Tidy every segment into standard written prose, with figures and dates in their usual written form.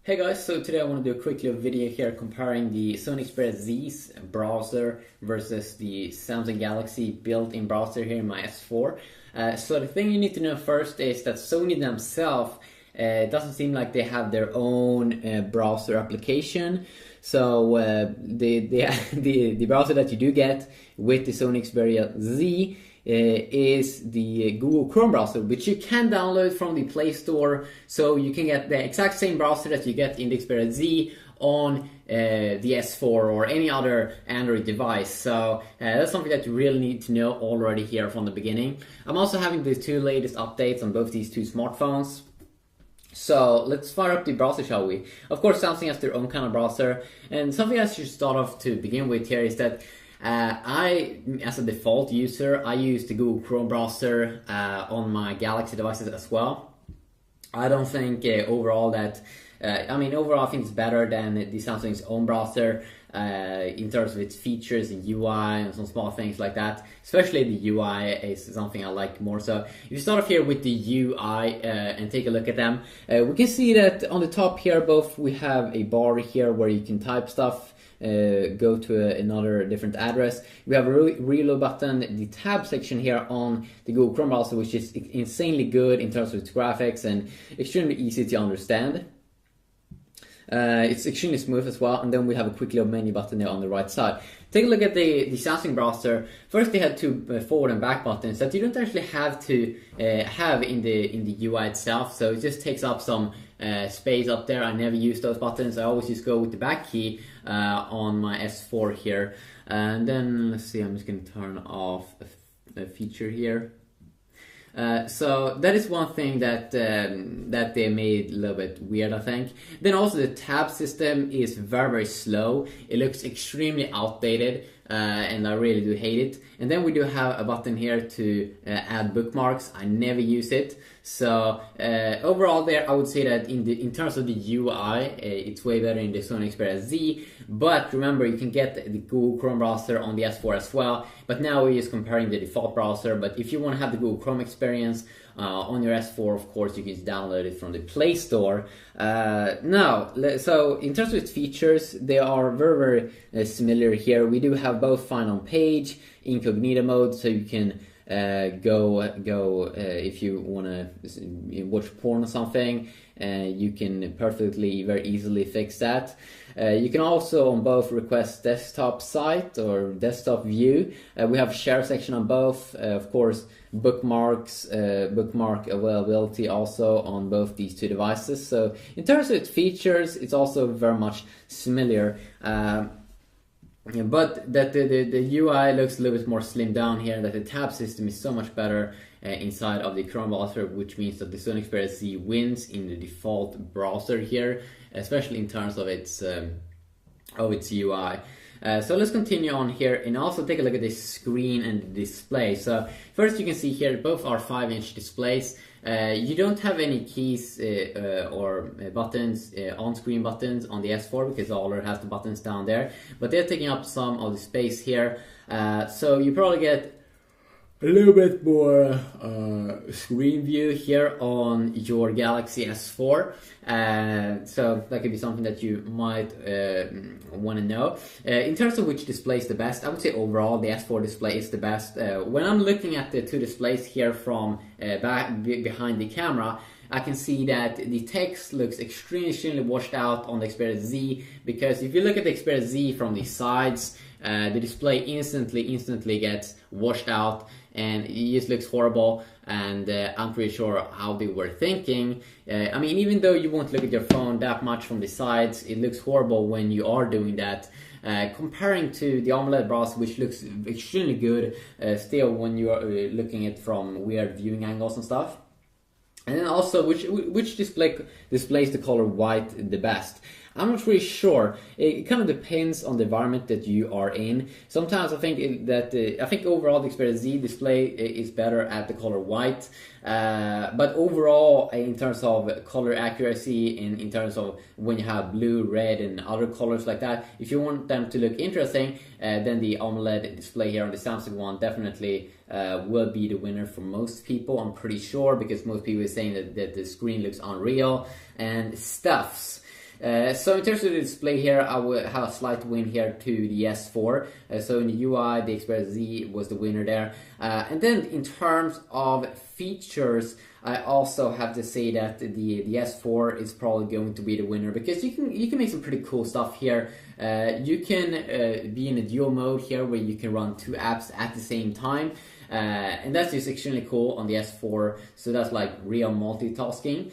Hey guys, so today I want to do a quick little video here comparing the Sony Xperia Z's browser versus the Samsung Galaxy built-in browser here in my S4. So the thing you need to know first is that Sony themselves doesn't seem like they have their own browser application. So the browser that you do get with the Sony Xperia Z is the Google Chrome browser, which you can download from the Play Store, so you can get the exact same browser that you get in the Xperia Z on the S4 or any other Android device. So that's something that you really need to know already here from the beginning. I'm also having the two latest updates on both these two smartphones. So let's fire up the browser, shall we? Of course, Samsung has their own kind of browser, and something I should start off to begin with here is that I, as a default user, I use the Google Chrome browser on my Galaxy devices as well. I don't think overall that, overall I think it's better than the Samsung's own browser in terms of its features and UI and some small things like that. Especially the UI is something I like more. So if you start off here with the UI and take a look at them, we can see that on the top here both we have a bar here where you can type stuff. Go to another different address. We have a reload button, the tab section here on the Google Chrome browser, which is insanely good in terms of its graphics and extremely easy to understand. It's extremely smooth as well, and then we have a quick little menu button there on the right side. Take a look at the Samsung browser. First, they had two forward and back buttons that you don't actually have to have in the UI itself, so it just takes up some space up there. I never use those buttons. I always just go with the back key on my S4 here. And then let's see, I'm just going to turn off a feature here. So that is one thing that that they made a little bit weird, I think. Then also the tab system is very slow. It looks extremely outdated, and I really do hate it. And then we do have a button here to add bookmarks. I never use it. So overall there, I would say that in terms of the UI, it's way better in the Sony Xperia Z. But remember, you can get the Google Chrome browser on the S4 as well. But now we're just comparing the default browser. But if you want to have the Google Chrome experience on your S4, of course, you can just download it from the Play Store. So in terms of its features, they are very similar here. We do have both Find on Page, Incognito mode, so you can go if you want to watch porn or something, you can perfectly very easily fix that. You can also on both request desktop site or desktop view. We have share section on both, of course bookmark availability also on both these two devices. So in terms of its features, it's also very much similar. But that the UI looks a little bit more slimmed down here, that the tab system is so much better inside of the Chrome browser, which means that the Sony Xperia Z wins in the default browser here, especially in terms of its UI. So let's continue on here and also take a look at the screen and the display. So first you can see here both are 5-inch displays. You don't have any keys or buttons, on-screen buttons on the S4 because all has the buttons down there, but they're taking up some of the space here. So you probably get a little bit more screen view here on your Galaxy S4. So that could be something that you might want to know. In terms of which display is the best, I would say overall the S4 display is the best. When I'm looking at the two displays here from behind the camera, I can see that the text looks extremely washed out on the Xperia Z, because if you look at the Xperia Z from the sides, the display instantly gets washed out and it just looks horrible, and I'm pretty sure how they were thinking. Even though you won't look at your phone that much from the sides, it looks horrible when you are doing that. Comparing to the AMOLED browser, which looks extremely good still when you are looking at from weird viewing angles and stuff. And then also, which display displays the color white the best? I'm not really sure. It kind of depends on the environment that you are in. Sometimes I think I think overall the Xperia Z display is better at the color white. But overall, in terms of color accuracy and in terms of when you have blue, red, and other colors like that, if you want them to look interesting, then the AMOLED display here on the Samsung one definitely will be the winner for most people. I'm pretty sure, because most people are saying that the screen looks unreal and stuffs. So in terms of the display here, I will have a slight win here to the S4. So in the UI, the Xperia Z was the winner there. And then in terms of features, I also have to say that the S4 is probably going to be the winner, because you can make some pretty cool stuff here. You can be in a dual mode here where you can run 2 apps at the same time. And that's just extremely cool on the S4, so that's like real multitasking.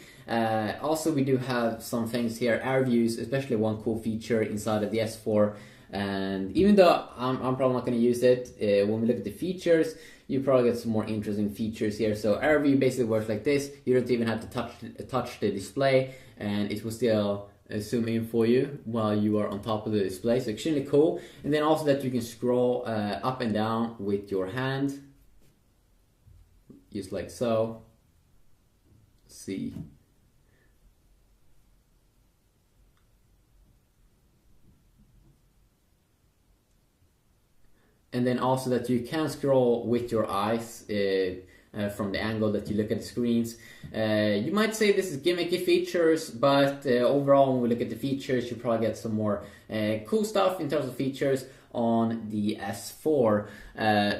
Also, we do have some things here, air views, especially one cool feature inside of the S4. And even though I'm probably not going to use it, when we look at the features, you probably get some more interesting features here. So air view basically works like this. You don't even have to touch the display, and it will still zoom in for you while you are on top of the display. So extremely cool. And then also that you can scroll up and down with your hand, just like so. See. And then also that you can scroll with your eyes from the angle that you look at the screens. You might say this is gimmicky features, but overall when we look at the features, you probably get some more cool stuff in terms of features on the S4.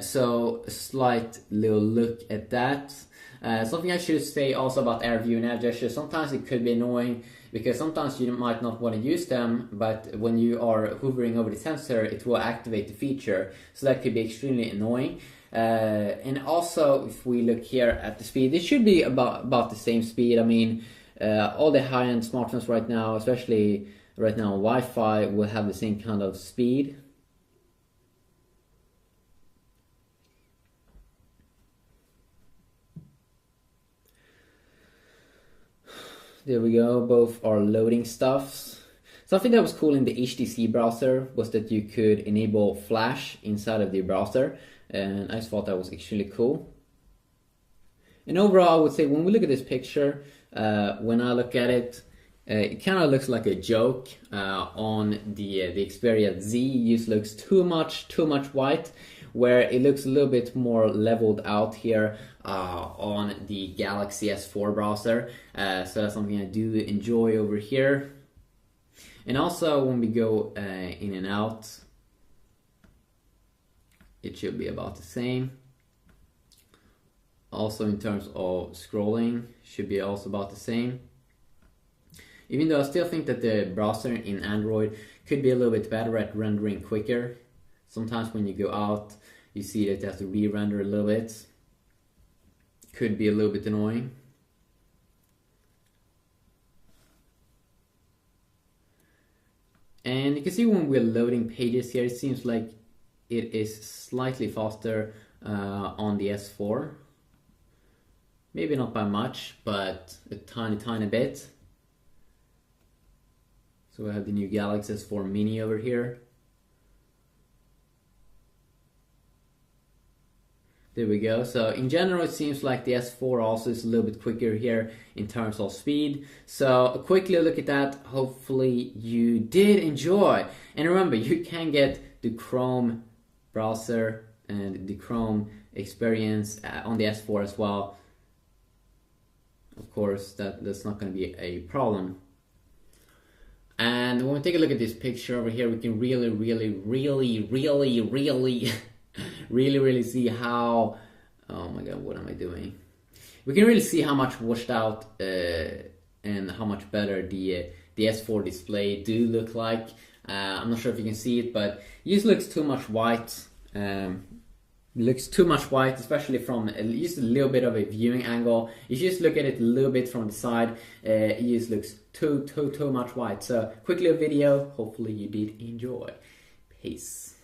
So a slight little look at that. Something I should say also about air view and air gesture, sometimes it could be annoying because sometimes you might not want to use them, but when you are hovering over the sensor, it will activate the feature, so that could be extremely annoying. And also, if we look here at the speed, it should be about the same speed. I mean, all the high-end smartphones right now, especially right now on Wi-Fi, will have the same kind of speed. There we go, both are loading stuffs. Something that was cool in the HTC browser was that you could enable Flash inside of the browser, and I just thought that was extremely cool. And overall, I would say when we look at this picture, when I look at it, it kind of looks like a joke. On the Xperia Z, just looks too much white, where it looks a little bit more leveled out here on the Galaxy S4 browser. So that's something I do enjoy over here. And also when we go in and out, it should be about the same. Also in terms of scrolling, should be also about the same. Even though I still think that the browser in Android could be a little bit better at rendering quicker. Sometimes when you go out, you see that it has to re-render a little bit. Could be a little bit annoying. And you can see when we're loading pages here, it seems like it is slightly faster on the S4. Maybe not by much, but a tiny bit. So we have the new Galaxy S4 Mini over here. There we go. So in general, it seems like the S4 also is a little bit quicker here in terms of speed. So a quick little look at that. Hopefully you did enjoy. And remember, you can get the Chrome browser and the Chrome experience on the S4 as well. Of course, that's not going to be a problem. And when we take a look at this picture over here, we can really see how, oh my god, what am I doing? We can really see how much washed out and how much better the S4 display do look like. I'm not sure if you can see it, but it just looks too much white. Looks too much white, especially from just a little bit of a viewing angle. If you just look at it a little bit from the side, it just looks too much white. So quick little video, hopefully you did enjoy. Peace.